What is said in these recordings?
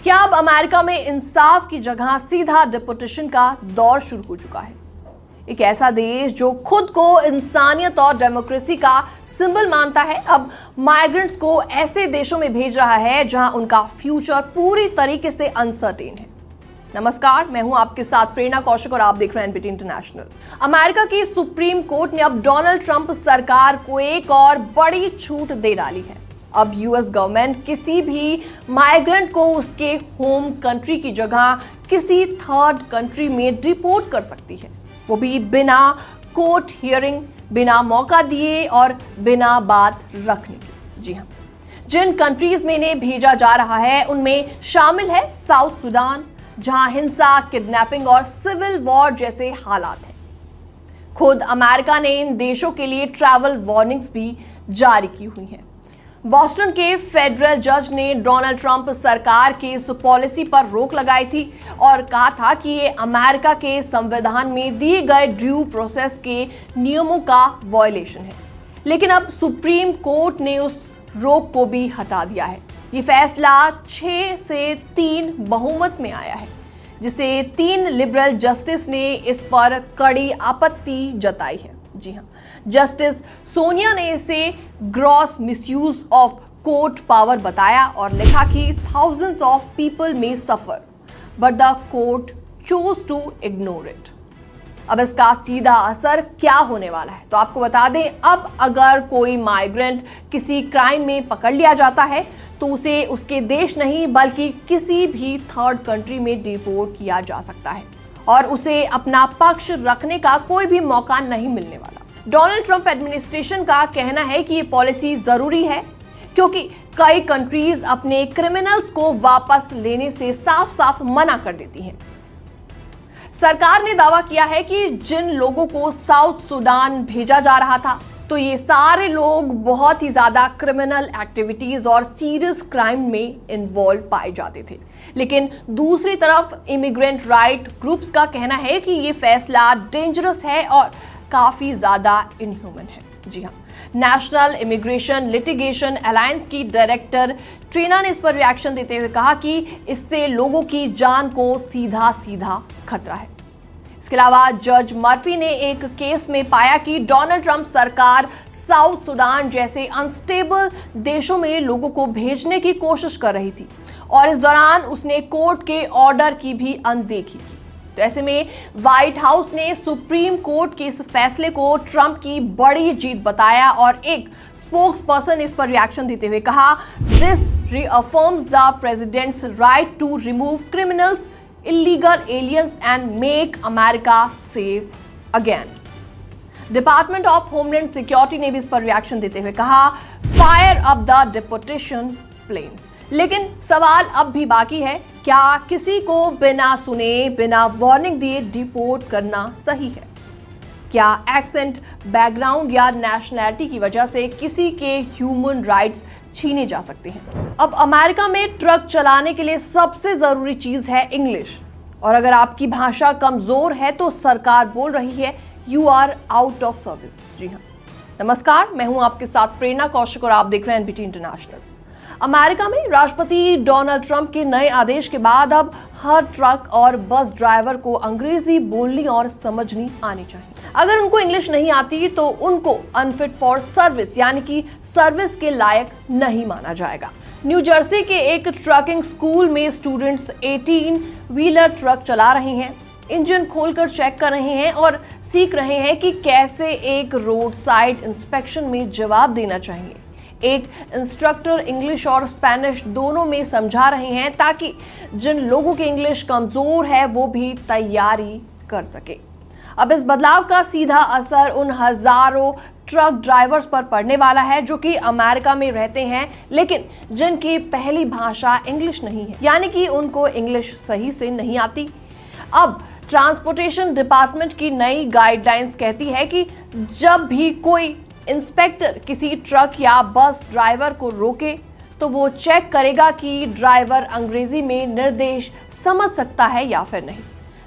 क्या अब अमेरिका में इंसाफ की जगह सीधा डिपोटेशन का दौर शुरू हो चुका है? एक ऐसा देश जो खुद को इंसानियत और डेमोक्रेसी का सिंबल मानता है, अब माइग्रेंट्स को ऐसे देशों में भेज रहा है जहां उनका फ्यूचर पूरी तरीके से अनसर्टेन है। नमस्कार, मैं हूं आपके साथ प्रेरणा कौशिक और आप देख रहे हैं एनबीटी इंटरनेशनल। अमेरिका की सुप्रीम कोर्ट ने अब डोनाल्ड ट्रंप सरकार को एक और बड़ी छूट दे डाली है। अब यूएस गवर्नमेंट किसी भी माइग्रेंट को उसके होम कंट्री की जगह किसी थर्ड कंट्री में डिपोर्ट कर सकती है, वो भी बिना कोर्ट हियरिंग, बिना मौका दिए और बिना बात रखने के। जी हाँ, जिन कंट्रीज में इन्हें भेजा जा रहा है उनमें शामिल है साउथ सुडान, जहां हिंसा, किडनैपिंग और सिविल वॉर जैसे हालात हैं। खुद अमेरिका ने इन देशों के लिए ट्रैवल वार्निंग्स भी जारी की हुई हैं। बॉस्टन के फेडरल जज ने डोनाल्ड ट्रंप सरकार की इस पॉलिसी पर रोक लगाई थी और कहा था कि ये अमेरिका के संविधान में दिए गए ड्यू प्रोसेस के नियमों का वायलेशन है। लेकिन अब सुप्रीम कोर्ट ने उस रोक को भी हटा दिया है। ये फैसला 6 से 3 बहुमत में आया है, जिसे 3 लिबरल जस्टिस ने इस पर कड़ी आपत्ति जताई है। जी हाँ, जस्टिस सोनिया ने इसे gross misuse of court power बताया और लिखा कि thousands of people may suffer but the court chose to ignore it. अब इसका सीधा असर क्या होने वाला है तो आपको बता दें, अब अगर कोई माइग्रेंट किसी क्राइम में पकड़ लिया जाता है तो उसे उसके देश नहीं बल्कि किसी भी थर्ड कंट्री में डिपोर्ट किया जा सकता है और उसे अपना पक्ष रखने का कोई भी मौका नहीं मिलने वाला। डोनाल्ड ट्रंप एडमिनिस्ट्रेशन का कहना है कि ये पॉलिसी जरूरी है क्योंकि कई कंट्रीज अपने क्रिमिनल्स को वापस लेने से साफ साफ मना कर देती हैं। सरकार ने दावा किया है कि जिन लोगों को साउथ सुडान भेजा जा रहा था तो ये सारे लोग बहुत ही ज्यादा क्रिमिनल एक्टिविटीज और सीरियस क्राइम में इन्वॉल्व पाए जाते थे। लेकिन दूसरी तरफ इमिग्रेंट राइट ग्रुप्स का कहना है कि ये फैसला डेंजरस है और काफी ज्यादा इनह्यूमन है। जी हाँ, नेशनल इमिग्रेशन लिटिगेशन अलायंस की डायरेक्टर ट्रीना ने इस पर रिएक्शन देते हुए कहा कि इससे लोगों की जान को सीधा सीधा खतरा है। इसके अलावा जज मर्फी ने एक केस में पाया कि डोनाल्ड ट्रंप सरकार साउथ सुडान जैसे अनस्टेबल देशों में लोगों को भेजने की कोशिश कर रही थी और इस दौरान उसने कोर्ट के ऑर्डर की भी अनदेखी की। तो ऐसे में व्हाइट हाउस ने सुप्रीम कोर्ट के इस फैसले को ट्रंप की बड़ी जीत बताया और एक स्पोक्सपर्सन ने इस पर रिएक्शन देते हुए कहा, this reaffirms the president's right to remove criminals, illegal aliens and make America safe again। Department of homeland security ने भी इस पर रिएक्शन देते हुए कहा, fire up the deportation planes. लेकिन सवाल अब भी बाकी है, क्या किसी को बिना सुने, बिना वार्निंग दिए डिपोर्ट करना सही है? क्या एक्सेंट, बैकग्राउंड या नेशनैलिटी की वजह से किसी के ह्यूमन राइट्स छीने जा सकते हैं? अब अमेरिका में ट्रक चलाने के लिए सबसे जरूरी चीज है इंग्लिश, और अगर आपकी भाषा कमजोर है तो सरकार बोल रही है you are out of service. जी हाँ, नमस्कार, मैं हूं आपके साथ प्रेरणा कौशिक और आप देख रहे हैं एनबीटी इंटरनेशनल। अमेरिका में राष्ट्रपति डोनाल्ड ट्रंप के नए आदेश के बाद अब हर ट्रक और बस ड्राइवर को अंग्रेजी बोलनी और समझनी आनी चाहिए। अगर उनको इंग्लिश नहीं आती तो उनको अनफिट फॉर सर्विस यानी कि सर्विस के लायक नहीं माना जाएगा। न्यू जर्सी के एक ट्रकिंग स्कूल में स्टूडेंट्स 18 व्हीलर ट्रक चला रहे हैं, इंजन खोलकर चेक कर रहे हैं और सीख रहे हैं कि कैसे एक रोड साइड इंस्पेक्शन में जवाब देना चाहिए। एक इंस्ट्रक्टर इंग्लिश और स्पेनिश दोनों में समझा रहे हैं ताकि जिन लोगों की इंग्लिश कमजोर है वो भी तैयारी कर सके। अब इस बदलाव का सीधा असर उन हजारों ट्रक ड्राइवर्स पर पड़ने वाला है जो कि अमेरिका में रहते हैं लेकिन जिनकी पहली भाषा इंग्लिश नहीं है, यानी कि उनको इंग्लिश सही से नहीं आती। अब ट्रांसपोर्टेशन डिपार्टमेंट की नई गाइडलाइंस कहती है कि जब भी कोई इंस्पेक्टर किसी ट्रक या बस ड्राइवर को रोके तो वो चेक करेगा कि ड्राइवर अंग्रेजी में निर्देश समझ सकता है या फिर नहीं।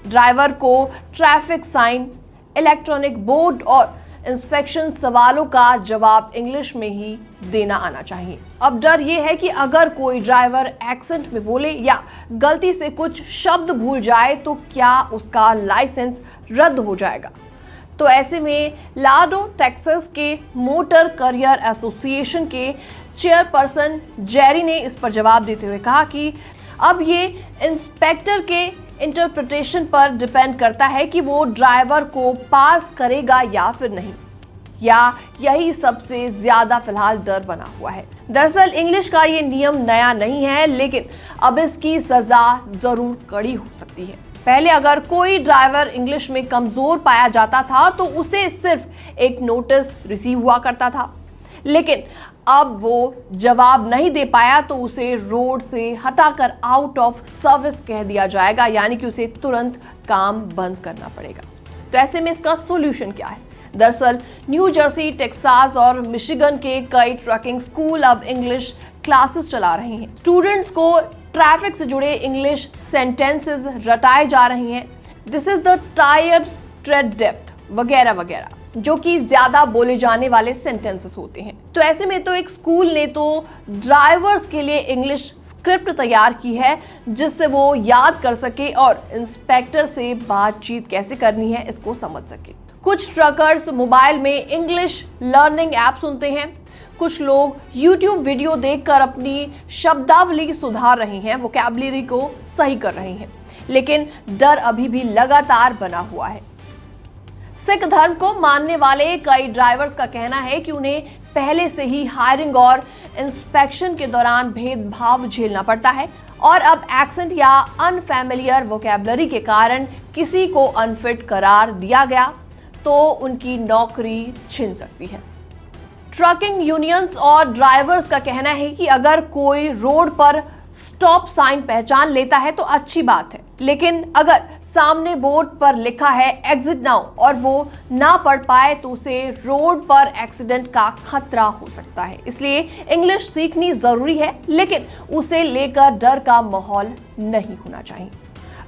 ड्राइवर को ट्रैफिक साइन, इलेक्ट्रॉनिक बोर्ड और इंस्पेक्शन सवालों का जवाब इंग्लिश में ही देना आना चाहिए। अब डर ये है कि अगर कोई ड्राइवर एक्सेंट में बोले या गलती से कुछ शब्द भूल जाए तो क्या उसका लाइसेंस रद्द हो जाएगा। तो ऐसे में लाडो टेक्सास के मोटर करियर एसोसिएशन के चेयरपर्सन जेरी ने इस पर जवाब देते हुए कहा कि अब ये इंस्पेक्टर के इंटरप्रिटेशन पर डिपेंड करता है कि वो ड्राइवर को पास करेगा या फिर नहीं, या यही सबसे ज्यादा फिलहाल डर बना हुआ है। दरअसल इंग्लिश का ये नियम नया नहीं है, लेकिन अब इसकी सजा जरूर कड़ी हो सकती है। पहले अगर कोई ड्राइवर इंग्लिश में कमजोर पाया जाता था तो उसे सिर्फ एक नोटिस रिसीव हुआ करता था, लेकिन अब वो जवाब नहीं दे पाया तो उसे रोड से हटाकर आउट ऑफ सर्विस कह दिया जाएगा, यानी कि उसे तुरंत काम बंद करना पड़ेगा। तो ऐसे में इसका सॉल्यूशन क्या है? दरअसल न्यू जर्सी, टेक्सास और मिशिगन के कई ट्रकिंग स्कूल अब इंग्लिश क्लासेस चला रहे हैं। स्टूडेंट्स को ट्रैफिक से जुड़े इंग्लिश सेंटेंसेस रटाए जा रही हैं। This is the tyre trade depth वगैरह वगैरह, जो कि ज्यादा बोले जाने वाले सेंटेंसेस होते हैं। तो ऐसे में तो एक स्कूल ने तो ड्राइवर्स के लिए इंग्लिश स्क्रिप्ट तैयार की है जिससे वो याद कर सके और इंस्पेक्टर से बातचीत कैसे करनी है इसको समझ सके। कुछ ट्रकर्स मोबाइल में इंग्लिश लर्निंग ऐप सुनते हैं, कुछ लोग YouTube वीडियो देखकर अपनी शब्दावली सुधार रहे हैं, वोकैबुलरी को सही कर रहे हैं, लेकिन डर अभी भी लगातार बना हुआ है। सिख धर्म को मानने वाले कई ड्राइवर्स का कहना है कि उन्हें पहले से ही हायरिंग और इंस्पेक्शन के दौरान भेदभाव झेलना पड़ता है और अब एक्सेंट या अनफैमिलियर वोकैबुलरी के कारण किसी को अनफिट करार दिया गया तो उनकी नौकरी छिन सकती है। ट्रकिंग यूनियंस और ड्राइवर्स का कहना है कि अगर कोई रोड पर स्टॉप साइन पहचान लेता है तो अच्छी बात है, लेकिन अगर सामने बोर्ड पर लिखा है एग्जिट नाउ और वो ना पढ़ पाए तो उसे रोड पर एक्सीडेंट का खतरा हो सकता है। इसलिए इंग्लिश सीखनी जरूरी है, लेकिन उसे लेकर डर का माहौल नहीं होना चाहिए।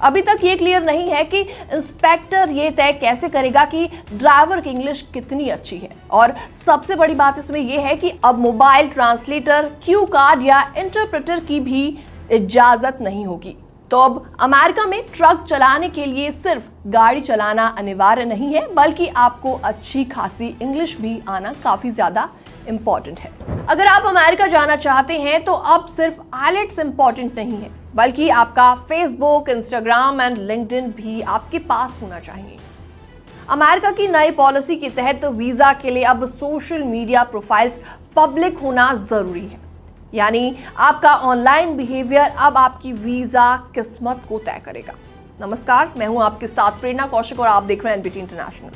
अभी तक ये क्लियर नहीं है कि इंस्पेक्टर ये तय कैसे करेगा कि ड्राइवर की इंग्लिश कितनी अच्छी है, और सबसे बड़ी बात इसमें यह है कि अब मोबाइल ट्रांसलेटर, क्यू कार्ड या इंटरप्रेटर की भी इजाजत नहीं होगी। तो अब अमेरिका में ट्रक चलाने के लिए सिर्फ गाड़ी चलाना अनिवार्य नहीं है, बल्कि आपको अच्छी खासी इंग्लिश भी आना काफी ज्यादा इंपॉर्टेंट है। अगर आप अमेरिका जाना चाहते हैं तो अब सिर्फ आइलेट्स इंपॉर्टेंट नहीं है, बल्कि आपका फेसबुक, इंस्टाग्राम एंड लिंक्डइन भी आपके पास होना चाहिए। अमेरिका की नई पॉलिसी के तहत वीजा के लिए अब सोशल मीडिया प्रोफाइल्स पब्लिक होना जरूरी है, यानी आपका ऑनलाइन बिहेवियर अब आपकी वीजा किस्मत को तय करेगा। नमस्कार, मैं हूं आपके साथ प्रेरणा कौशिक और आप देख रहे हैं एनबीटी इंटरनेशनल।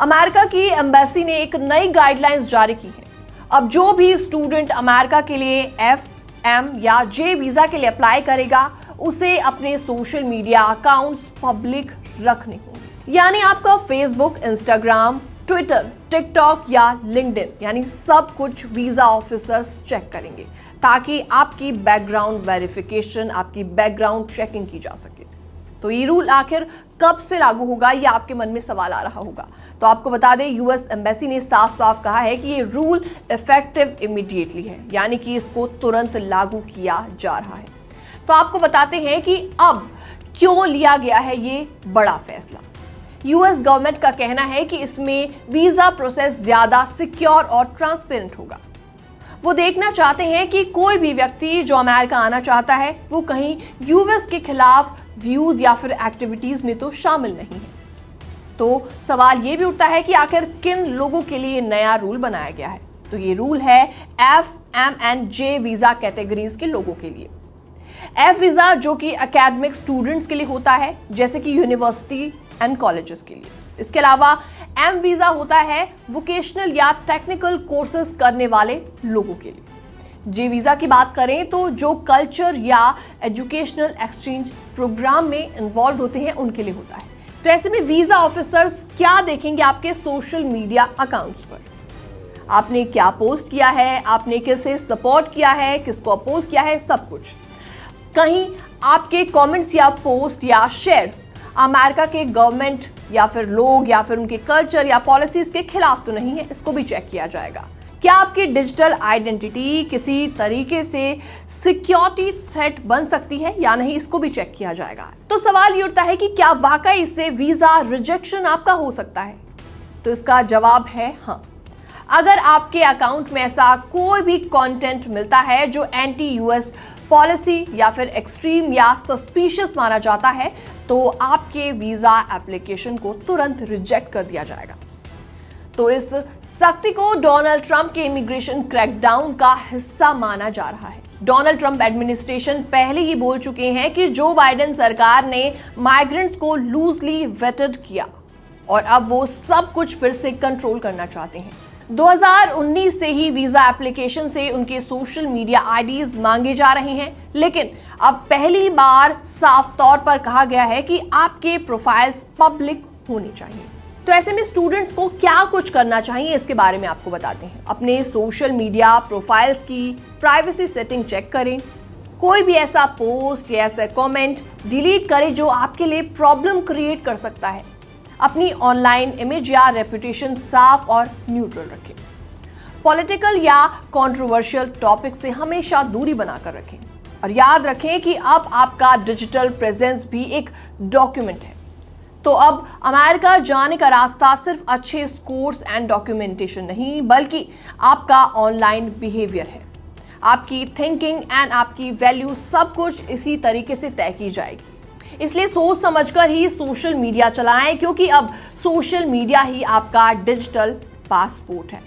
अमेरिका की एम्बेसी ने एक नई गाइडलाइंस जारी की है। अब जो भी स्टूडेंट अमेरिका के लिए FM या J वीजा के लिए अप्लाई करेगा उसे अपने सोशल मीडिया अकाउंट्स पब्लिक रखने होंगे, यानी आपका फेसबुक, इंस्टाग्राम, ट्विटर, टिकटॉक या लिंक्डइन, यानी सब कुछ वीजा ऑफिसर्स चेक करेंगे ताकि आपकी बैकग्राउंड वेरिफिकेशन, आपकी बैकग्राउंड चेकिंग की जा सके। तो ये रूल आखिर कब से लागू होगा, ये आपके मन में सवाल आ रहा होगा। तो आपको बता दें, यूएस एम्बेसी ने साफ साफ कहा है कि ये रूल इफेक्टिव इमीडिएटली है, यानी कि इसको तुरंत लागू किया जा रहा है। तो आपको बताते हैं कि अब क्यों लिया गया है ये बड़ा फैसला। यूएस गवर्नमेंट का कहना है कि इसमें वीजा प्रोसेस ज्यादा सिक्योर और ट्रांसपेरेंट होगा। वो देखना चाहते हैं कि कोई भी व्यक्ति जो अमेरिका आना चाहता है वो कहीं यूएस के खिलाफ व्यूज या फिर एक्टिविटीज में तो शामिल नहीं है। तो सवाल ये भी उठता है कि आखिर किन लोगों के लिए नया रूल बनाया गया है। तो ये रूल है FM and J visa categories के लोगों के लिए। F वीजा जो कि एकेडमिक स्टूडेंट्स के लिए होता है, जैसे कि यूनिवर्सिटी एंड कॉलेजेस के लिए। इसके अलावा M वीजा होता है वोकेशनल या टेक्निकल कोर्सेज करने वाले लोगों के लिए। J वीजा की बात करें तो जो कल्चर या एजुकेशनल एक्सचेंज प्रोग्राम में इन्वॉल्व होते हैं उनके लिए होता है। तो ऐसे में वीजा ऑफिसर्स क्या देखेंगे आपके सोशल मीडिया अकाउंट्स पर, आपने क्या पोस्ट किया है, आपने किसे सपोर्ट किया है, किसको अपोज किया है, सब कुछ। कहीं आपके कमेंट्स या पोस्ट या शेयर्स अमेरिका के गवर्नमेंट या फिर लोग या फिर उनके कल्चर या पॉलिसीज के खिलाफ तो नहीं है, इसको भी चेक किया जाएगा। क्या आपकी डिजिटल आइडेंटिटी किसी तरीके से सिक्योरिटी थ्रेट बन सकती है या नहीं, इसको भी चेक किया जाएगा। तो सवाल ये उठता है कि क्या वाकई इससे वीजा रिजेक्शन आपका हो सकता है? तो इसका जवाब है हाँ। अगर आपके अकाउंट में ऐसा कोई भी कंटेंट मिलता है जो एंटी यूएस पॉलिसी या फिर एक्सट्रीम या सस्पिशियस माना जाता है, तो आपके वीजा एप्लीकेशन को तुरंत रिजेक्ट कर दिया जाएगा। तो इस सख्ती को डोनाल्ड ट्रंप के इमिग्रेशन क्रैकडाउन का हिस्सा माना जा रहा है। डोनाल्ड ट्रंप एडमिनिस्ट्रेशन पहले ही बोल चुके हैं कि जो बाइडेन सरकार ने माइग्रेंट्स को लूजली वेटेड किया और अब वो सब कुछ फिर से कंट्रोल करना चाहते हैं। 2019 से ही वीजा एप्लीकेशन से उनके सोशल मीडिया आईडीज मांगे जा रहे हैं, लेकिन अब पहली बार साफ तौर पर कहा गया है कि आपके प्रोफाइल्स पब्लिक होनी चाहिए। तो ऐसे में स्टूडेंट्स को क्या कुछ करना चाहिए, इसके बारे में आपको बताते हैं। अपने सोशल मीडिया प्रोफाइल्स की प्राइवेसी सेटिंग चेक करें। कोई भी ऐसा पोस्ट या ऐसा कमेंट डिलीट करें जो आपके लिए प्रॉब्लम क्रिएट कर सकता है। अपनी ऑनलाइन इमेज या रेपुटेशन साफ और न्यूट्रल रखें। पॉलिटिकल या कंट्रोवर्शियल टॉपिक से हमेशा दूरी बनाकर रखें और याद रखें कि अब आपका डिजिटल प्रेजेंस भी एक डॉक्यूमेंट है। तो अब अमेरिका जाने का रास्ता सिर्फ अच्छे स्कोर्स एंड डॉक्यूमेंटेशन नहीं, बल्कि आपका ऑनलाइन बिहेवियर है। आपकी थिंकिंग एंड आपकी वैल्यू सब कुछ इसी तरीके से तय की जाएगी। इसलिए सोच समझकर ही सोशल मीडिया चलाएं, क्योंकि अब सोशल मीडिया ही आपका डिजिटल पासपोर्ट है।